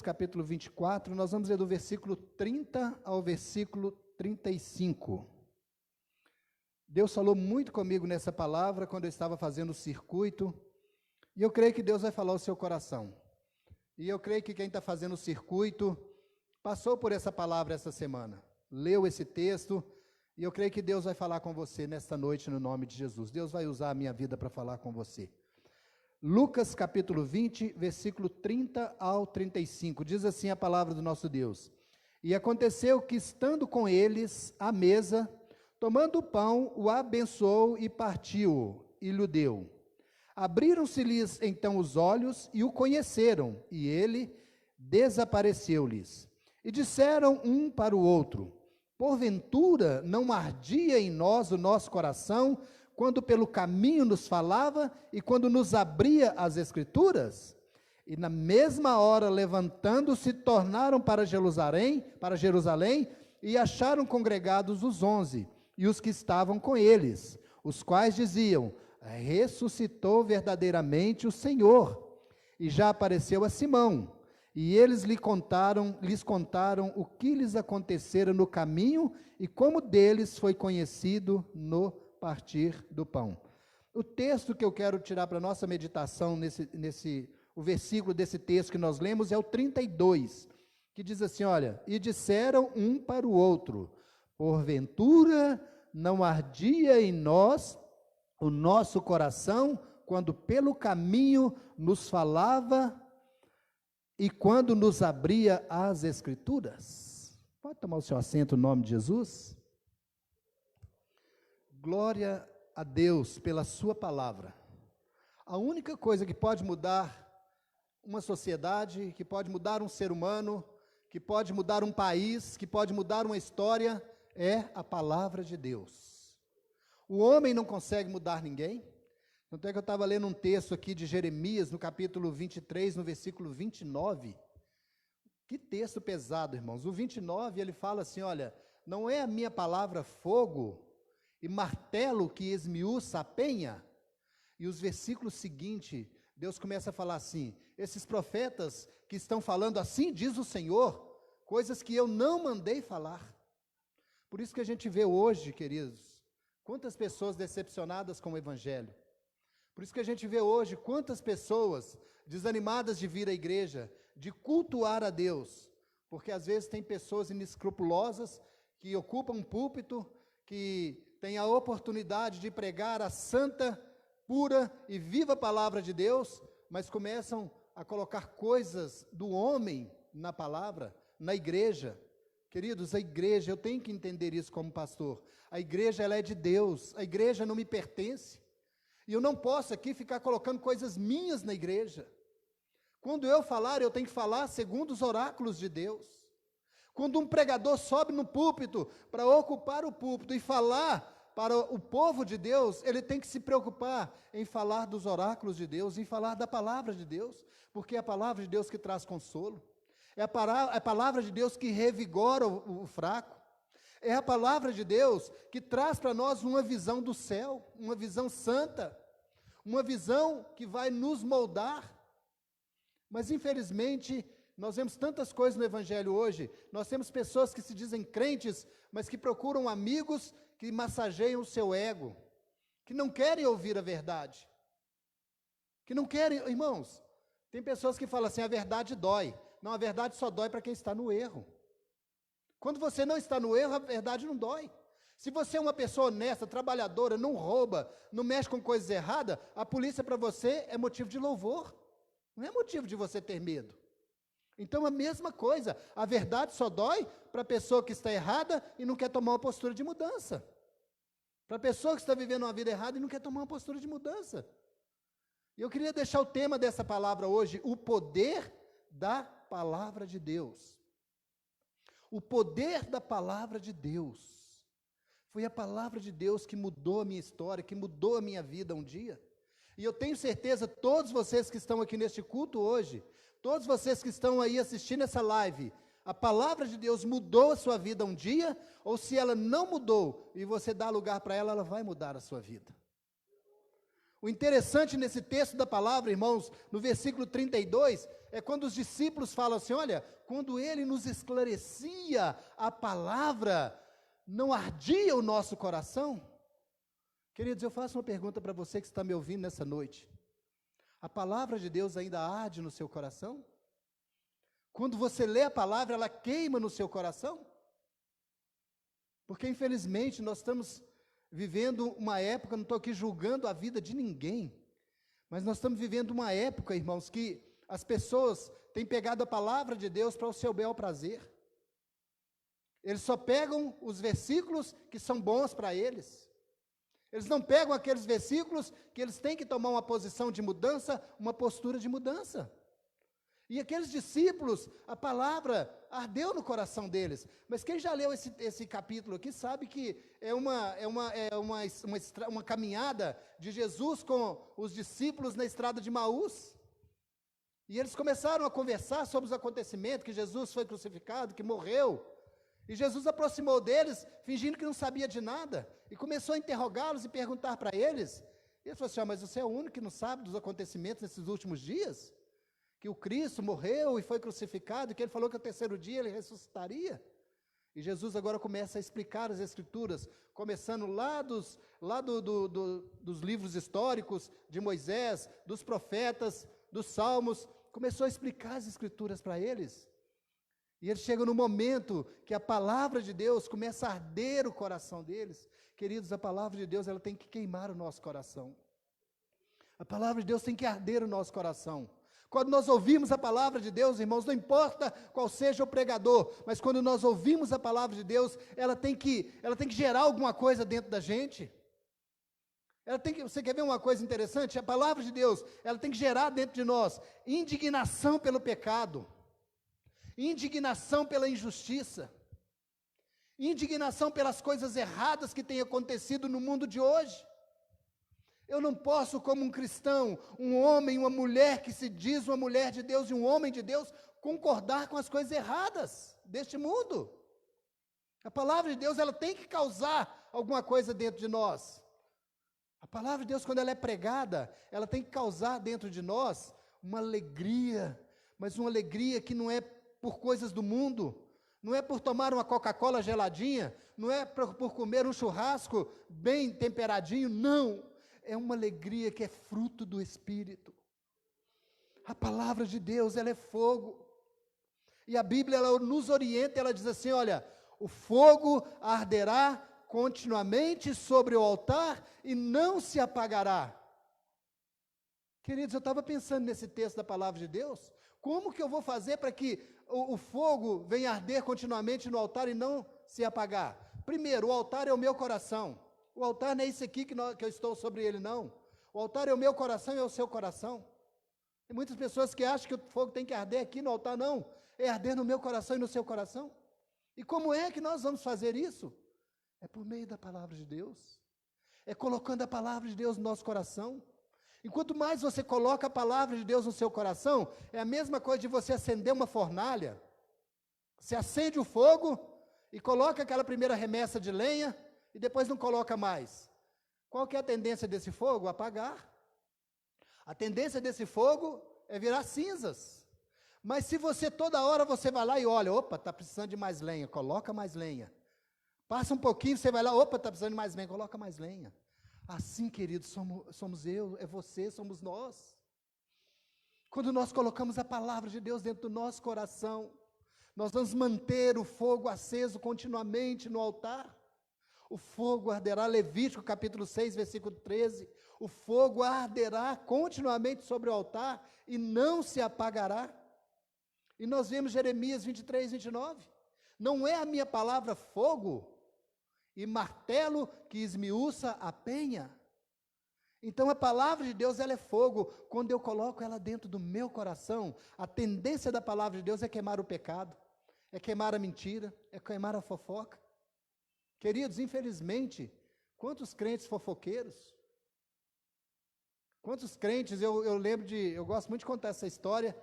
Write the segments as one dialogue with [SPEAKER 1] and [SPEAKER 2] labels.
[SPEAKER 1] Capítulo 24, nós vamos ler do versículo 30 ao versículo 35. Deus falou muito comigo nessa palavra quando eu estava fazendo o circuito, e eu creio que Deus vai falar ao seu coração. E eu creio que quem está fazendo o circuito passou por essa palavra essa semana, leu esse texto, e eu creio que Deus vai falar com você nesta noite no nome de Jesus. Deus vai usar a minha vida para falar com você. Lucas capítulo 20, versículo 30 ao 35, diz assim a palavra do nosso Deus: E aconteceu que, estando com eles à mesa, tomando o pão, o abençoou e partiu-o, e lhe deu. Abriram-se-lhes então os olhos e o conheceram, e ele desapareceu-lhes. E disseram um para o outro: Porventura não ardia em nós o nosso coração, quando pelo caminho nos falava e quando nos abria as Escrituras? E na mesma hora, levantando-se, tornaram para Jerusalém, e acharam congregados os 11, e os que estavam com eles, os quais diziam: Ressuscitou verdadeiramente o Senhor, e já apareceu a Simão. E eles lhes contaram o que lhes acontecera no caminho, e como deles foi conhecido no partir do pão. O texto que eu quero tirar para a nossa meditação, o versículo desse texto que nós lemos é o 32, que diz assim, olha: E disseram um para o outro: Porventura não ardia em nós o nosso coração, quando pelo caminho nos falava e quando nos abria as Escrituras? Pode tomar o seu assento no nome de Jesus? Glória a Deus pela sua palavra. A única coisa que pode mudar uma sociedade, que pode mudar um ser humano, que pode mudar um país, que pode mudar uma história, é a palavra de Deus. O homem não consegue mudar ninguém. Tanto é que eu estava lendo um texto aqui de Jeremias, no capítulo 23, no versículo 29. Que texto pesado, irmãos. O 29, ele fala assim, olha: Não é a minha palavra fogo e martelo que esmiuça a penha? E os versículos seguintes, Deus começa a falar assim: esses profetas que estão falando assim, diz o Senhor, coisas que eu não mandei falar. Por isso que a gente vê hoje, queridos, quantas pessoas decepcionadas com o Evangelho. Por isso que a gente vê hoje quantas pessoas desanimadas de vir à igreja, de cultuar a Deus, porque às vezes tem pessoas inescrupulosas que ocupam um púlpito, que tem a oportunidade de pregar a santa, pura e viva palavra de Deus, mas começam a colocar coisas do homem na palavra, na igreja. Queridos, a igreja, eu tenho que entender isso como pastor, a igreja ela é de Deus, a igreja não me pertence, e eu não posso aqui ficar colocando coisas minhas na igreja. Quando eu falar, eu tenho que falar segundo os oráculos de Deus. Quando um pregador sobe no púlpito para ocupar o púlpito e falar para o povo de Deus, ele tem que se preocupar em falar dos oráculos de Deus, em falar da palavra de Deus, porque é a palavra de Deus que traz consolo, é a palavra de Deus que revigora o fraco, é a palavra de Deus que traz para nós uma visão do céu, uma visão santa, uma visão que vai nos moldar. Mas infelizmente, nós vemos tantas coisas no Evangelho hoje, nós temos pessoas que se dizem crentes, mas que procuram amigos que massageiam o seu ego, que não querem ouvir a verdade, que não querem, irmãos, tem pessoas que falam assim: a verdade dói. Não, a verdade só dói para quem está no erro. Quando você não está no erro, a verdade não dói. Se você é uma pessoa honesta, trabalhadora, não rouba, não mexe com coisas erradas, a polícia para você é motivo de louvor, não é motivo de você ter medo. Então a mesma coisa, a verdade só dói para a pessoa que está errada e não quer tomar uma postura de mudança. Para a pessoa que está vivendo uma vida errada e não quer tomar uma postura de mudança. E eu queria deixar o tema dessa palavra hoje: o poder da palavra de Deus. O poder da palavra de Deus. Foi a palavra de Deus que mudou a minha história, que mudou a minha vida um dia. E eu tenho certeza, todos vocês que estão aqui neste culto hoje, todos vocês que estão aí assistindo essa live, a palavra de Deus mudou a sua vida um dia, ou se ela não mudou, e você dá lugar para ela, ela vai mudar a sua vida. O interessante nesse texto da palavra, irmãos, no versículo 32, é quando os discípulos falam assim, olha, quando ele nos esclarecia a palavra, não ardia o nosso coração? Queridos, eu faço uma pergunta para você que está me ouvindo nessa noite. A palavra de Deus ainda arde no seu coração? Quando você lê a palavra, ela queima no seu coração? Porque, infelizmente, nós estamos vivendo uma época, não estou aqui julgando a vida de ninguém, mas nós estamos vivendo uma época, irmãos, que as pessoas têm pegado a palavra de Deus para o seu bel prazer. Eles só pegam os versículos que são bons para eles. Eles não pegam aqueles versículos que eles têm que tomar uma posição de mudança, uma postura de mudança. E aqueles discípulos, a palavra ardeu no coração deles. Mas quem já leu esse capítulo aqui sabe que é uma caminhada de Jesus com os discípulos na estrada de Maús. E eles começaram a conversar sobre os acontecimentos, que Jesus foi crucificado, que morreu. E Jesus aproximou deles, fingindo que não sabia de nada, e começou a interrogá-los e perguntar para eles. E ele falou assim, mas você é o único que não sabe dos acontecimentos nesses últimos dias? Que o Cristo morreu e foi crucificado, e que ele falou que ao terceiro dia ele ressuscitaria. E Jesus agora começa a explicar as Escrituras, começando lá dos livros históricos de Moisés, dos profetas, dos Salmos, começou a explicar as Escrituras para eles. E eles chegam no momento que a palavra de Deus começa a arder o coração deles. Queridos, a palavra de Deus ela tem que queimar o nosso coração. A palavra de Deus tem que arder o nosso coração. Quando nós ouvimos a palavra de Deus, irmãos, não importa qual seja o pregador, mas quando nós ouvimos a palavra de Deus, ela tem que gerar alguma coisa dentro da gente. Você quer ver uma coisa interessante? A palavra de Deus, ela tem que gerar dentro de nós indignação pelo pecado, indignação pela injustiça, indignação pelas coisas erradas que têm acontecido no mundo de hoje. Eu não posso, como um cristão, um homem, uma mulher que se diz uma mulher de Deus e um homem de Deus, concordar com as coisas erradas deste mundo. A palavra de Deus, ela tem que causar alguma coisa dentro de nós. A palavra de Deus, quando ela é pregada, ela tem que causar dentro de nós uma alegria, mas uma alegria que não é por coisas do mundo, não é por tomar uma Coca-Cola geladinha, não é por comer um churrasco bem temperadinho, não. É uma alegria que é fruto do Espírito. A palavra de Deus, ela é fogo. E a Bíblia, ela nos orienta, ela diz assim, olha, o fogo arderá continuamente sobre o altar e não se apagará. Queridos, eu estava pensando nesse texto da palavra de Deus, como que eu vou fazer para que o fogo venha arder continuamente no altar e não se apagar? Primeiro, o altar é o meu coração. O altar não é esse aqui que eu estou sobre ele, não. O altar é o meu coração e é o seu coração. Tem muitas pessoas que acham que o fogo tem que arder aqui no altar, não. É arder no meu coração e no seu coração. E como é que nós vamos fazer isso? É por meio da palavra de Deus. É colocando a palavra de Deus no nosso coração. E quanto mais você coloca a palavra de Deus no seu coração, é a mesma coisa de você acender uma fornalha. Você acende o fogo e coloca aquela primeira remessa de lenha, e depois não coloca mais. Qual que é a tendência desse fogo? Apagar. A tendência desse fogo é virar cinzas. Mas se você toda hora você vai lá e olha, opa, está precisando de mais lenha, coloca mais lenha. Passa um pouquinho, você vai lá, opa, está precisando de mais lenha, coloca mais lenha. Assim, queridos, somos eu, é você, somos nós. Quando nós colocamos a palavra de Deus dentro do nosso coração, nós vamos manter o fogo aceso continuamente no altar. O fogo arderá, Levítico capítulo 6, versículo 13, o fogo arderá continuamente sobre o altar e não se apagará. E nós vemos Jeremias 23, 29, não é a minha palavra fogo e martelo que esmiuça a penha? Então a palavra de Deus, ela é fogo. Quando eu coloco ela dentro do meu coração, a tendência da palavra de Deus é queimar o pecado, é queimar a mentira, é queimar a fofoca. Queridos, infelizmente, quantos crentes fofoqueiros, quantos crentes, eu gosto muito de contar essa história,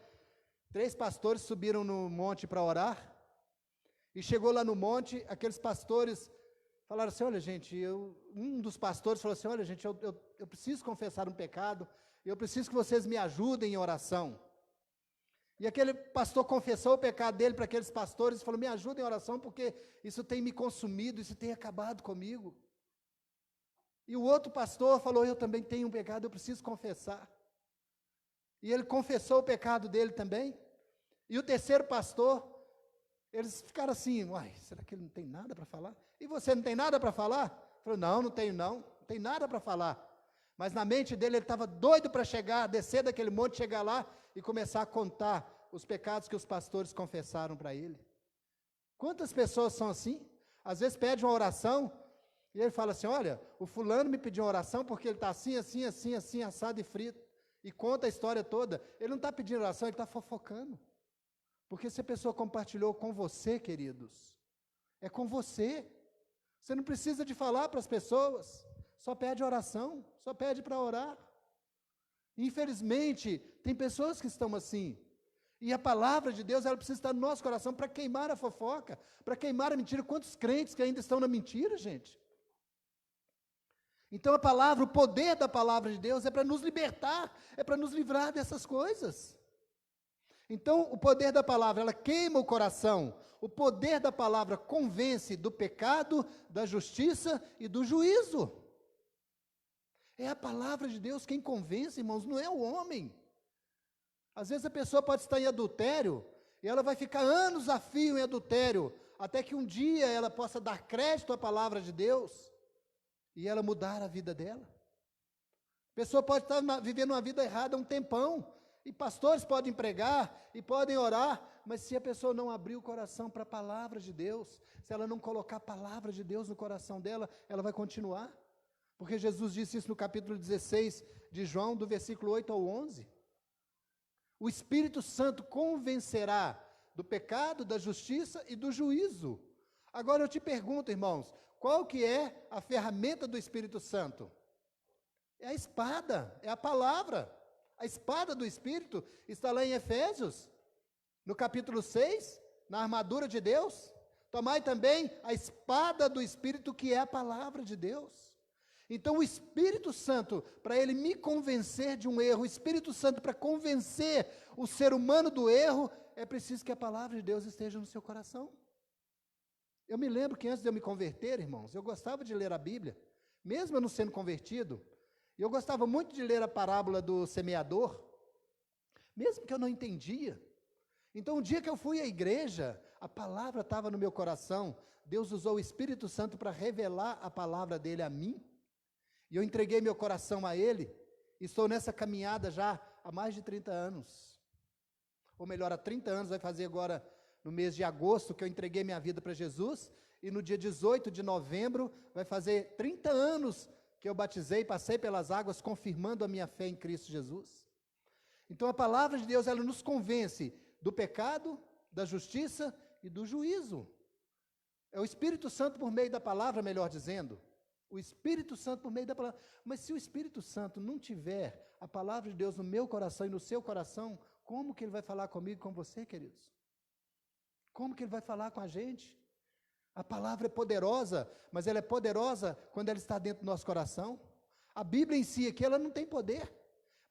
[SPEAKER 1] 3 pastores subiram no monte para orar, e chegou lá no monte, aqueles pastores falaram assim, olha gente, um dos pastores falou assim, olha gente, eu preciso confessar um pecado, eu preciso que vocês me ajudem em oração. E aquele pastor confessou o pecado dele para aqueles pastores e falou: me ajudem em oração, porque isso tem me consumido, isso tem acabado comigo. E o outro pastor falou: eu também tenho um pecado, eu preciso confessar. E ele confessou o pecado dele também. E o terceiro pastor, eles ficaram assim: uai, será que ele não tem nada para falar? E você não tem nada para falar? Ele falou: não tenho não tem nada para falar. Mas na mente dele, ele estava doido para chegar, descer daquele monte, chegar lá e começar a contar os pecados que os pastores confessaram para ele. Quantas pessoas são assim? Às vezes pede uma oração, e ele fala assim: olha, o fulano me pediu uma oração porque ele está assim, assim, assim, assim, assado e frito. E conta a história toda. Ele não está pedindo oração, ele está fofocando. Porque se a pessoa compartilhou com você, queridos, é com você. Você não precisa de falar para as pessoas. Só pede oração, só pede para orar. Infelizmente, tem pessoas que estão assim. E a palavra de Deus, ela precisa estar no nosso coração para queimar a fofoca, para queimar a mentira. Quantos crentes que ainda estão na mentira, gente? Então a palavra, o poder da palavra de Deus é para nos libertar, é para nos livrar dessas coisas. Então o poder da palavra, ela queima o coração. O poder da palavra convence do pecado, da justiça e do juízo. É a palavra de Deus quem convence, irmãos, não é o homem. Às vezes a pessoa pode estar em adultério, e ela vai ficar anos a fio em adultério, até que um dia ela possa dar crédito à palavra de Deus, e ela mudar a vida dela. A pessoa pode estar vivendo uma vida errada há um tempão, e pastores podem pregar, e podem orar, mas se a pessoa não abrir o coração para a palavra de Deus, se ela não colocar a palavra de Deus no coração dela, ela vai continuar. Porque Jesus disse isso no capítulo 16 de João, do versículo 8 ao 11. O Espírito Santo convencerá do pecado, da justiça e do juízo. Agora eu te pergunto, irmãos, qual que é a ferramenta do Espírito Santo? É a espada, é a palavra. A espada do Espírito está lá em Efésios, no capítulo 6, na armadura de Deus. Tomai também a espada do Espírito, que é a palavra de Deus. Então o Espírito Santo, para ele me convencer de um erro, o Espírito Santo para convencer o ser humano do erro, é preciso que a palavra de Deus esteja no seu coração. Eu me lembro que antes de eu me converter, irmãos, eu gostava de ler a Bíblia, mesmo eu não sendo convertido, e eu gostava muito de ler a parábola do semeador, mesmo que eu não entendia. Então, um dia que eu fui à igreja, a palavra estava no meu coração, Deus usou o Espírito Santo para revelar a palavra dele a mim, e eu entreguei meu coração a ele, e estou nessa caminhada já há mais de 30 anos, ou melhor, há 30 anos, vai fazer agora no mês de agosto, que eu entreguei minha vida para Jesus, e no dia 18 de novembro, vai fazer 30 anos que eu batizei, passei pelas águas, confirmando a minha fé em Cristo Jesus. Então a palavra de Deus, ela nos convence do pecado, da justiça e do juízo. É o Espírito Santo por meio da palavra, melhor dizendo. O Espírito Santo por meio da palavra. Mas se o Espírito Santo não tiver a palavra de Deus no meu coração e no seu coração, como que ele vai falar comigo e com você, queridos? Como que ele vai falar com a gente? A palavra é poderosa, mas ela é poderosa quando ela está dentro do nosso coração. A Bíblia em si aqui, ela não tem poder.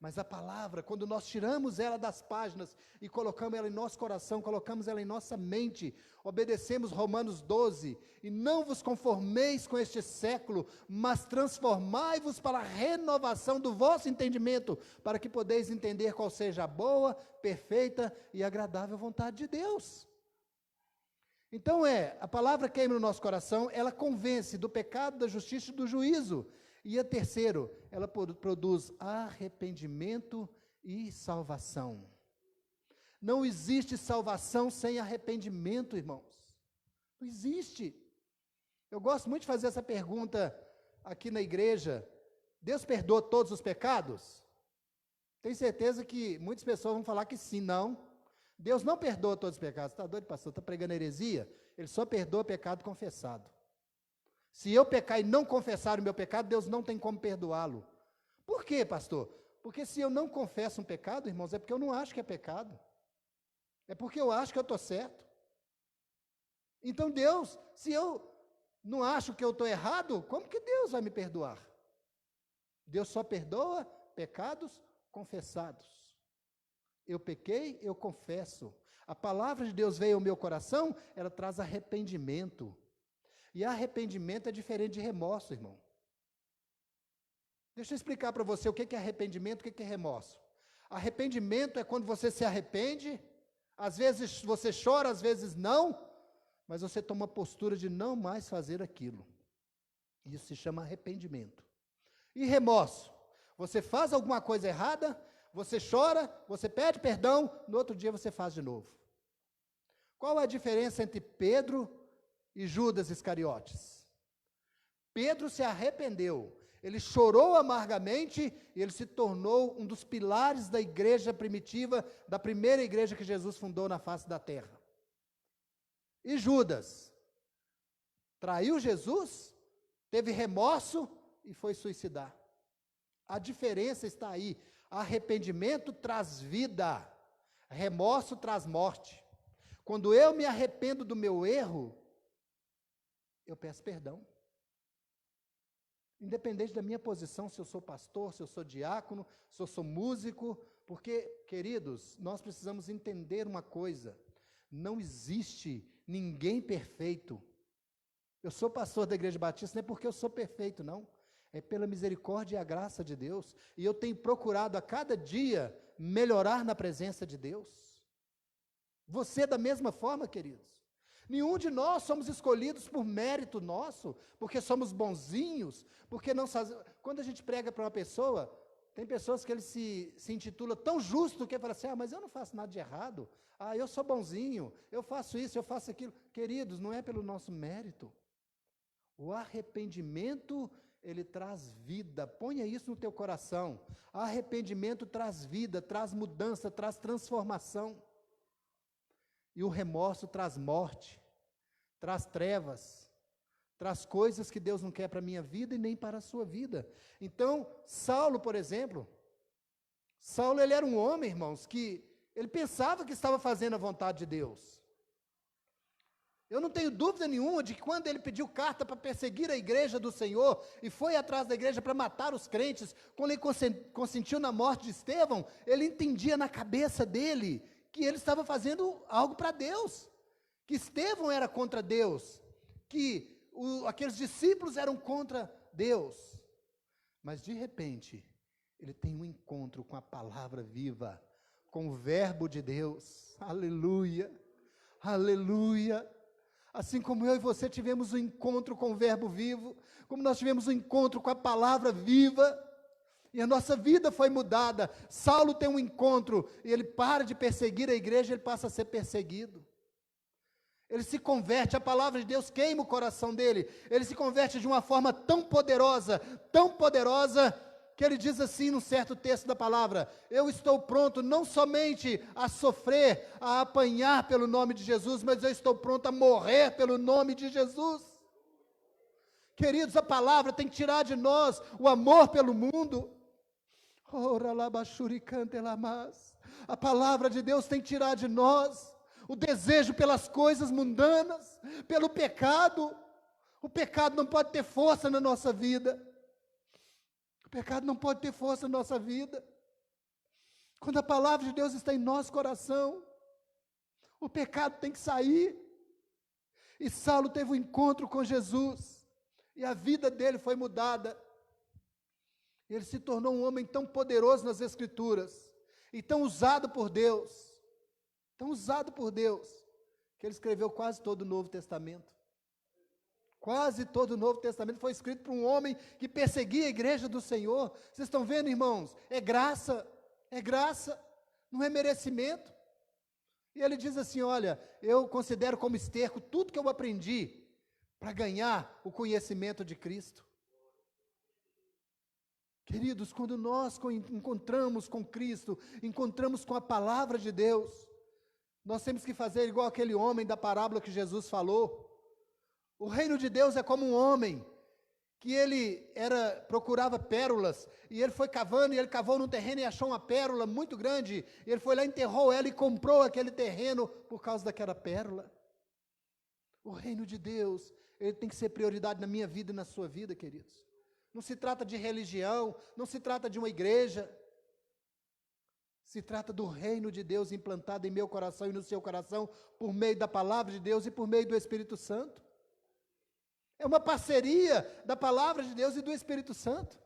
[SPEAKER 1] Mas a palavra, quando nós tiramos ela das páginas e colocamos ela em nosso coração, colocamos ela em nossa mente, obedecemos Romanos 12, e não vos conformeis com este século, mas transformai-vos para a renovação do vosso entendimento, para que podeis entender qual seja a boa, perfeita e agradável vontade de Deus. Então a palavra queima no nosso coração, ela convence do pecado, da justiça e do juízo. E a terceiro, ela produz arrependimento e salvação. Não existe salvação sem arrependimento, irmãos. Não existe. Eu gosto muito de fazer essa pergunta aqui na igreja. Deus perdoa todos os pecados? Tenho certeza que muitas pessoas vão falar que sim, não. Deus não perdoa todos os pecados. Está doido, pastor? Está pregando heresia? Ele só perdoa o pecado confessado. Se eu pecar e não confessar o meu pecado, Deus não tem como perdoá-lo. Por quê, pastor? Porque se eu não confesso um pecado, irmãos, é porque eu não acho que é pecado. É porque eu acho que eu estou certo. Então Deus, se eu não acho que eu estou errado, como que Deus vai me perdoar? Deus só perdoa pecados confessados. Eu pequei, eu confesso. A palavra de Deus veio ao meu coração, ela traz arrependimento. E arrependimento é diferente de remorso, irmão. Deixa eu explicar para você o que é arrependimento, o que é remorso. Arrependimento é quando você se arrepende, às vezes você chora, às vezes não, mas você toma a postura de não mais fazer aquilo. Isso se chama arrependimento. E remorso? Você faz alguma coisa errada, você chora, você pede perdão, no outro dia você faz de novo. Qual é a diferença entre Pedro e Judas Iscariotes? Pedro se arrependeu, ele chorou amargamente e ele se tornou um dos pilares da igreja primitiva, da primeira igreja que Jesus fundou na face da terra. E Judas traiu Jesus, teve remorso e foi suicidar. A diferença está aí. Arrependimento traz vida, remorso traz morte. Quando eu me arrependo do meu erro, eu peço perdão. Independente da minha posição, se eu sou pastor, se eu sou diácono, se eu sou músico, porque, queridos, nós precisamos entender uma coisa: não existe ninguém perfeito. Eu sou pastor da Igreja Batista, não é porque eu sou perfeito, não. É pela misericórdia e a graça de Deus. E eu tenho procurado a cada dia melhorar na presença de Deus. Você da mesma forma, queridos. Nenhum de nós somos escolhidos por mérito nosso, porque somos bonzinhos, porque não fazemos. Quando a gente prega para uma pessoa, tem pessoas que ele se intitula tão justo que ele fala assim: mas eu não faço nada de errado, eu sou bonzinho, eu faço isso, eu faço aquilo. Queridos, não é pelo nosso mérito. O arrependimento, ele traz vida. Ponha isso no teu coração. Arrependimento traz vida, traz mudança, traz transformação. E o remorso traz morte, traz trevas, traz coisas que Deus não quer para a minha vida e nem para a sua vida. Então, Saulo, por exemplo, ele era um homem, irmãos, que ele pensava que estava fazendo a vontade de Deus. Eu não tenho dúvida nenhuma de que quando ele pediu carta para perseguir a igreja do Senhor e foi atrás da igreja para matar os crentes, quando ele consentiu na morte de Estevão, ele entendia na cabeça dele que ele estava fazendo algo para Deus, que Estevão era contra Deus, que aqueles discípulos eram contra Deus. Mas de repente, ele tem um encontro com a palavra viva, com o verbo de Deus. Aleluia, aleluia. Assim como eu e você tivemos um encontro com o verbo vivo, como nós tivemos um encontro com a palavra viva, e a nossa vida foi mudada. Saulo tem um encontro, e ele para de perseguir a igreja, ele passa a ser perseguido. Ele se converte, a palavra de Deus queima o coração dele, ele se converte de uma forma tão poderosa, que ele diz assim num certo texto da palavra: eu estou pronto não somente a sofrer, a apanhar pelo nome de Jesus, mas eu estou pronto a morrer pelo nome de Jesus. Queridos, a palavra tem que tirar de nós o amor pelo mundo. A palavra de Deus tem que tirar de nós o desejo pelas coisas mundanas, pelo pecado. O pecado não pode ter força na nossa vida. O pecado não pode ter força na nossa vida. Quando a palavra de Deus está em nosso coração, o pecado tem que sair. E Saulo teve um encontro com Jesus, e a vida dele foi mudada. Ele se tornou um homem tão poderoso nas Escrituras, e tão usado por Deus, que ele escreveu quase todo o Novo Testamento. Quase todo o Novo Testamento foi escrito por um homem que perseguia a igreja do Senhor. Vocês estão vendo, irmãos? É graça, não é merecimento. E ele diz assim: olha, eu considero como esterco tudo que eu aprendi para ganhar o conhecimento de Cristo. Queridos, quando nós encontramos com Cristo, encontramos com a palavra de Deus, nós temos que fazer igual aquele homem da parábola que Jesus falou. O reino de Deus é como um homem que ele procurava pérolas, e ele foi cavando, e ele cavou num terreno e achou uma pérola muito grande, e ele foi lá, enterrou ela e comprou aquele terreno por causa daquela pérola. O reino de Deus, ele tem que ser prioridade na minha vida e na sua vida, queridos. Não se trata de religião, não se trata de uma igreja. Se trata do reino de Deus implantado em meu coração e no seu coração, por meio da palavra de Deus e por meio do Espírito Santo. É uma parceria da palavra de Deus e do Espírito Santo.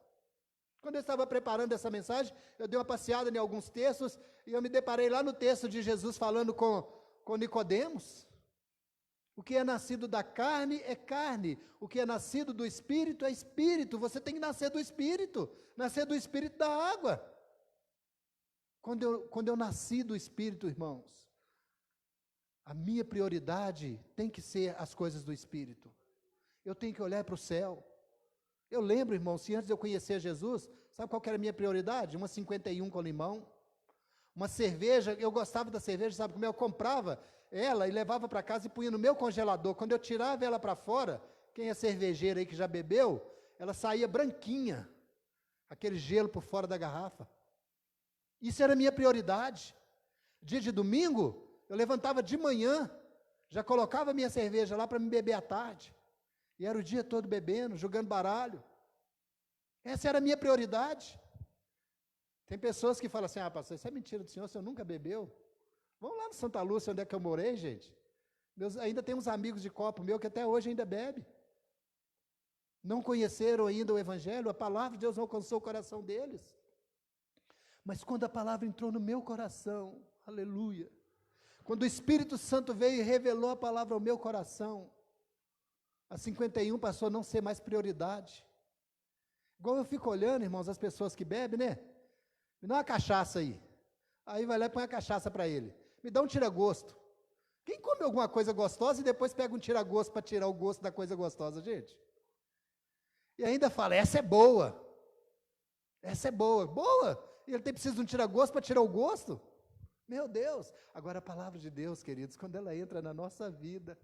[SPEAKER 1] Quando eu estava preparando essa mensagem, eu dei uma passeada em alguns textos, e eu me deparei lá no texto de Jesus falando com Nicodemos. O que é nascido da carne é carne, o que é nascido do Espírito é Espírito. Você tem que nascer do Espírito da água. Quando eu nasci do Espírito, irmãos, a minha prioridade tem que ser as coisas do Espírito. Eu tenho que olhar para o céu. Eu lembro, irmãos, se antes de eu conhecer Jesus, sabe qual que era a minha prioridade? Uma 51 com limão. Uma cerveja, eu gostava da cerveja, sabe como eu comprava ela e levava para casa e punha no meu congelador. Quando eu tirava ela para fora, quem é cervejeiro aí que já bebeu, ela saía branquinha, aquele gelo por fora da garrafa. Isso era a minha prioridade. Dia de domingo, eu levantava de manhã, já colocava minha cerveja lá para me beber à tarde. E era o dia todo bebendo, jogando baralho. Essa era a minha prioridade. Tem pessoas que falam assim, pastor, isso é mentira do senhor, o senhor nunca bebeu? Vamos lá no Santa Lúcia, onde é que eu morei, gente. Ainda tem uns amigos de copo meu que até hoje ainda bebe. Não conheceram ainda o Evangelho, a palavra de Deus não alcançou o coração deles. Mas quando a palavra entrou no meu coração, aleluia, quando o Espírito Santo veio e revelou a palavra ao meu coração, a 51 passou a não ser mais prioridade. Igual eu fico olhando, irmãos, as pessoas que bebem, né? Me dá uma cachaça aí. Aí vai lá e põe a cachaça para ele. Me dá um tira-gosto. Quem come alguma coisa gostosa e depois pega um tira-gosto para tirar o gosto da coisa gostosa, gente? E ainda fala, essa é boa. Essa é boa. Boa! E ele precisa de um tira-gosto para tirar o gosto? Meu Deus! Agora a palavra de Deus, queridos, quando ela entra na nossa vida,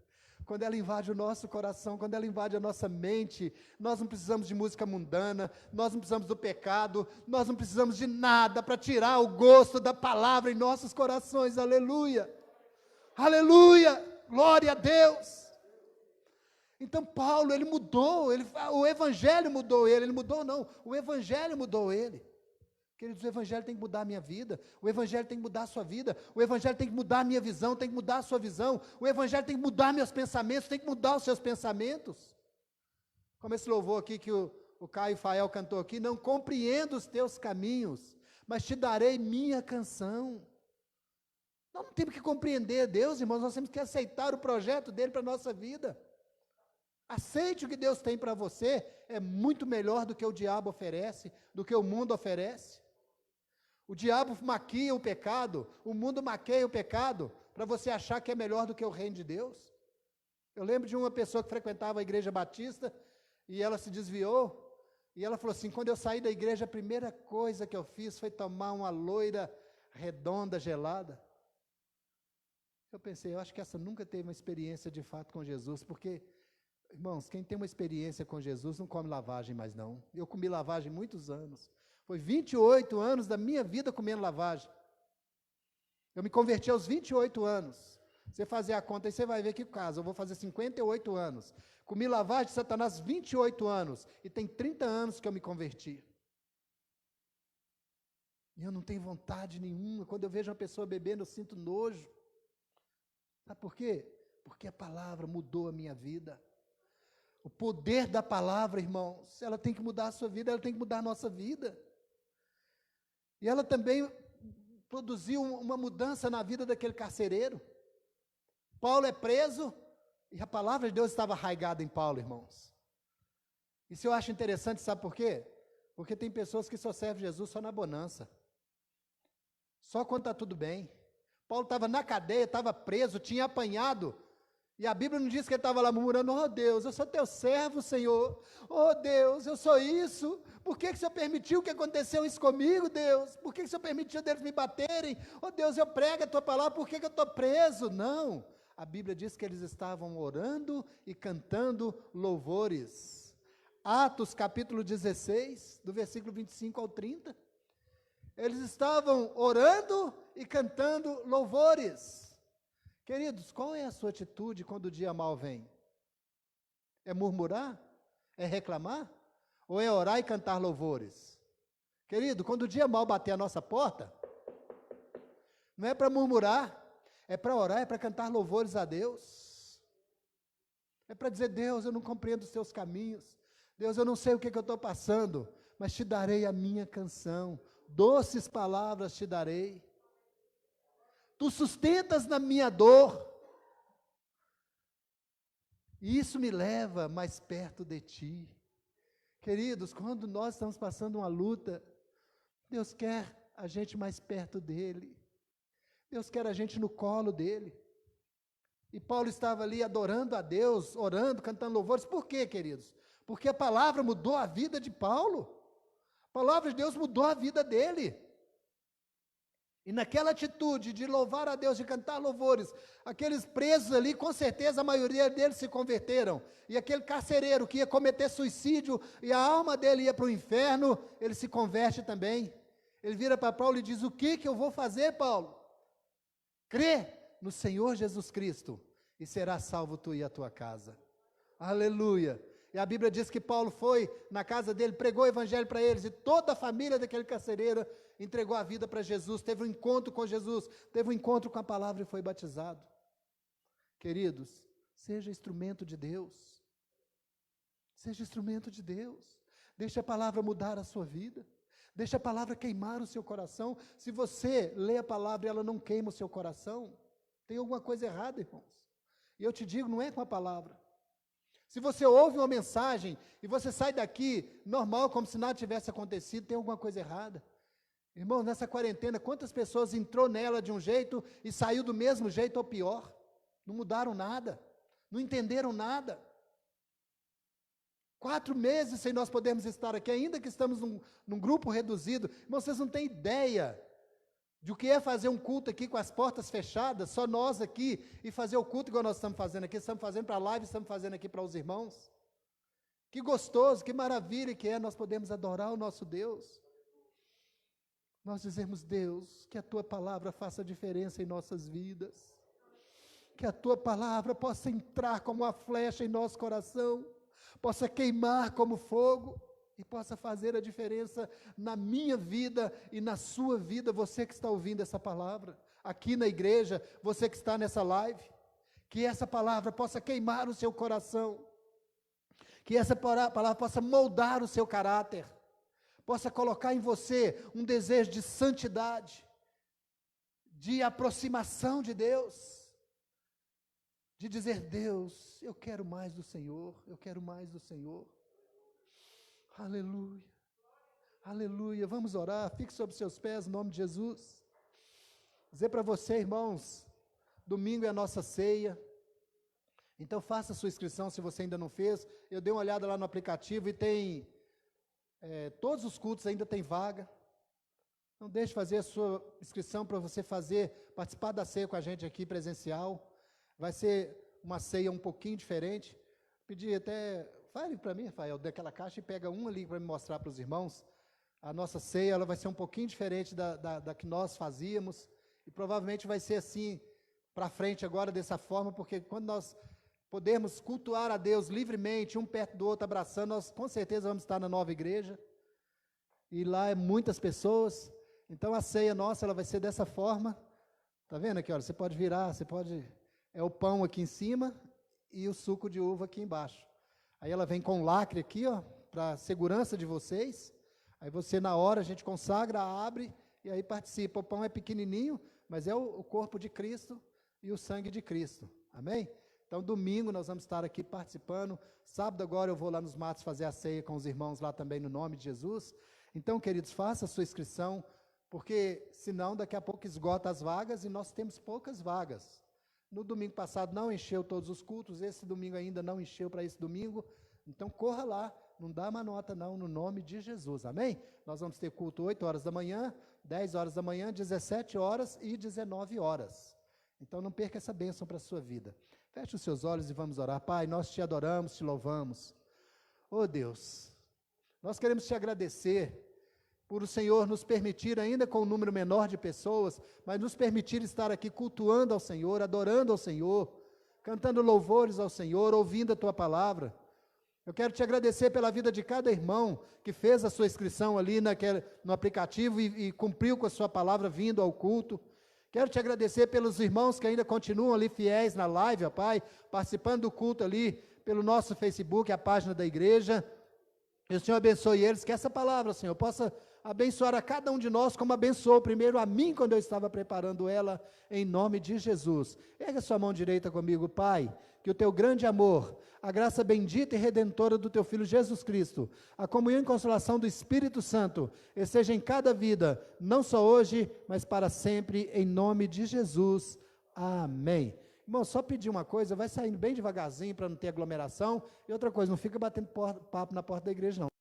[SPEAKER 1] quando ela invade o nosso coração, quando ela invade a nossa mente, nós não precisamos de música mundana, nós não precisamos do pecado, nós não precisamos de nada para tirar o gosto da palavra em nossos corações, aleluia! Aleluia! Glória a Deus! Então Paulo, ele mudou, o Evangelho mudou ele mudou não, o Evangelho mudou ele. Queridos, o Evangelho tem que mudar a minha vida, o Evangelho tem que mudar a sua vida, o Evangelho tem que mudar a minha visão, tem que mudar a sua visão, o Evangelho tem que mudar meus pensamentos, tem que mudar os seus pensamentos. Como esse louvor aqui que o Caio Fael cantou aqui, não compreendo os teus caminhos, mas te darei minha canção. Nós não temos que compreender Deus, irmãos, nós temos que aceitar o projeto dele para a nossa vida. Aceite o que Deus tem para você, é muito melhor do que o diabo oferece, do que o mundo oferece. O diabo maquia o pecado, o mundo maqueia o pecado, para você achar que é melhor do que o reino de Deus. Eu lembro de uma pessoa que frequentava a igreja batista, e ela se desviou, e ela falou assim, quando eu saí da igreja, a primeira coisa que eu fiz foi tomar uma loira redonda, gelada. Eu pensei, eu acho que essa nunca teve uma experiência de fato com Jesus, porque, irmãos, quem tem uma experiência com Jesus não come lavagem mais não. Eu comi lavagem muitos anos. Foi 28 anos da minha vida comendo lavagem. Eu me converti aos 28 anos. Você fazer a conta aí, você vai ver que caso. Eu vou fazer 58 anos. Comi lavagem de Satanás 28 anos. E tem 30 anos que eu me converti. E eu não tenho vontade nenhuma. Quando eu vejo uma pessoa bebendo, eu sinto nojo. Sabe por quê? Porque a palavra mudou a minha vida. O poder da palavra, irmãos, ela tem que mudar a sua vida, ela tem que mudar a nossa vida. E ela também produziu uma mudança na vida daquele carcereiro. Paulo é preso, e a palavra de Deus estava arraigada em Paulo, irmãos. Isso eu acho interessante, sabe por quê? Porque tem pessoas que só servem Jesus só na bonança. Só quando está tudo bem. Paulo estava na cadeia, estava preso, tinha apanhado. E a Bíblia não diz que ele estava lá murmurando, oh Deus, eu sou teu servo, Senhor. Oh Deus, eu sou isso. Por que o Senhor permitiu que aconteceu isso comigo, Deus? Por que o Senhor permitiu deles me baterem? Oh Deus, eu prego a tua palavra, por que eu estou preso? Não. A Bíblia diz que eles estavam orando e cantando louvores. Atos capítulo 16, do versículo 25 ao 30. Eles estavam orando e cantando louvores. Queridos, qual é a sua atitude quando o dia mal vem? É murmurar? É reclamar? Ou é orar e cantar louvores? Querido, quando o dia mal bater a nossa porta, não é para murmurar, é para orar, é para cantar louvores a Deus. É para dizer: Deus, eu não compreendo os teus caminhos. Deus, eu não sei o que eu estou passando, mas te darei a minha canção. Doces palavras te darei. Tu sustentas na minha dor. E isso me leva mais perto de ti. Queridos, quando nós estamos passando uma luta, Deus quer a gente mais perto dele. Deus quer a gente no colo dele. E Paulo estava ali adorando a Deus, orando, cantando louvores. Por quê, queridos? Porque a palavra mudou a vida de Paulo. A palavra de Deus mudou a vida dele. E naquela atitude de louvar a Deus, de cantar louvores, aqueles presos ali, com certeza a maioria deles se converteram. E aquele carcereiro que ia cometer suicídio e a alma dele ia para o inferno, ele se converte também. Ele vira para Paulo e diz: o que eu vou fazer, Paulo? Crê no Senhor Jesus Cristo e será salvo tu e a tua casa. Aleluia. E a Bíblia diz que Paulo foi na casa dele, pregou o evangelho para eles, e toda a família daquele carcereiro entregou a vida para Jesus, teve um encontro com Jesus, teve um encontro com a palavra e foi batizado. Queridos, seja instrumento de Deus. Seja instrumento de Deus. Deixe a palavra mudar a sua vida. Deixe a palavra queimar o seu coração. Se você lê a palavra e ela não queima o seu coração, tem alguma coisa errada, irmãos. E eu te digo, não é com a palavra. Se você ouve uma mensagem e você sai daqui normal, como se nada tivesse acontecido, tem alguma coisa errada. Irmão, nessa quarentena, quantas pessoas entrou nela de um jeito e saiu do mesmo jeito ou pior? Não mudaram nada, não entenderam nada. 4 meses sem nós podermos estar aqui, ainda que estamos num grupo reduzido. Irmão, vocês não têm ideia de o que é fazer um culto aqui com as portas fechadas, só nós aqui, e fazer o culto igual nós estamos fazendo aqui, estamos fazendo para a live, estamos fazendo aqui para os irmãos. Que gostoso, que maravilha que é nós podemos adorar o nosso Deus. Nós dizemos: Deus, que a Tua palavra faça diferença em nossas vidas, que a Tua palavra possa entrar como uma flecha em nosso coração, possa queimar como fogo, e possa fazer a diferença na minha vida e na sua vida, você que está ouvindo essa palavra, aqui na igreja, você que está nessa live, que essa palavra possa queimar o seu coração, que essa palavra possa moldar o seu caráter, possa colocar em você um desejo de santidade, de aproximação de Deus, de dizer: Deus, eu quero mais do Senhor, eu quero mais do Senhor. Aleluia, aleluia. Vamos orar, fique sobre seus pés, em nome de Jesus. Dizer para você, irmãos, domingo é a nossa ceia, então faça a sua inscrição se você ainda não fez. Eu dei uma olhada lá no aplicativo e tem, todos os cultos ainda tem vaga. Não deixe de fazer a sua inscrição para você participar da ceia com a gente aqui presencial. Vai ser uma ceia um pouquinho diferente. Pedi até... Fale para mim, Rafael, daquela caixa e pega um ali para me mostrar para os irmãos. A nossa ceia, ela vai ser um pouquinho diferente da que nós fazíamos, e provavelmente vai ser assim, para frente agora, dessa forma, porque quando nós podermos cultuar a Deus livremente, um perto do outro, abraçando, nós com certeza vamos estar na nova igreja, e lá é muitas pessoas, então a ceia nossa, ela vai ser dessa forma. Está vendo aqui, olha, você pode virar, é o pão aqui em cima, e o suco de uva aqui embaixo. Aí ela vem com lacre aqui, ó, para segurança de vocês. Aí você, na hora, a gente consagra, abre, e aí participa. O pão é pequenininho, mas é o corpo de Cristo e o sangue de Cristo. Amém? Então, domingo nós vamos estar aqui participando. Sábado agora eu vou lá nos matos fazer a ceia com os irmãos lá também, no nome de Jesus. Então, queridos, faça a sua inscrição, porque senão daqui a pouco esgota as vagas e nós temos poucas vagas. No domingo passado não encheu todos os cultos, esse domingo ainda não encheu para esse domingo, então corra lá, não dá uma nota não, no nome de Jesus, amém? Nós vamos ter culto 8 horas da manhã, 10 horas da manhã, 17 horas e 19 horas, então não perca essa bênção para a sua vida. Feche os seus olhos e vamos orar. Pai, nós te adoramos, te louvamos, oh Deus, nós queremos te agradecer, por o Senhor nos permitir, ainda com um número menor de pessoas, mas nos permitir estar aqui cultuando ao Senhor, adorando ao Senhor, cantando louvores ao Senhor, ouvindo a Tua palavra. Eu quero te agradecer pela vida de cada irmão que fez a sua inscrição ali no aplicativo e cumpriu com a sua palavra vindo ao culto. Quero te agradecer pelos irmãos que ainda continuam ali fiéis na live, ó Pai, participando do culto ali pelo nosso Facebook, a página da igreja. E o Senhor abençoe eles, que essa palavra, Senhor, possa abençoar a cada um de nós, como abençoou primeiro a mim, quando eu estava preparando ela, em nome de Jesus. Erga sua mão direita comigo, Pai, que o teu grande amor, a graça bendita e redentora do teu Filho Jesus Cristo, a comunhão e consolação do Espírito Santo, esteja em cada vida, não só hoje, mas para sempre, em nome de Jesus. Amém. Irmão, só pedir uma coisa, vai saindo bem devagarzinho para não ter aglomeração, e outra coisa, não fica batendo papo na porta da igreja não.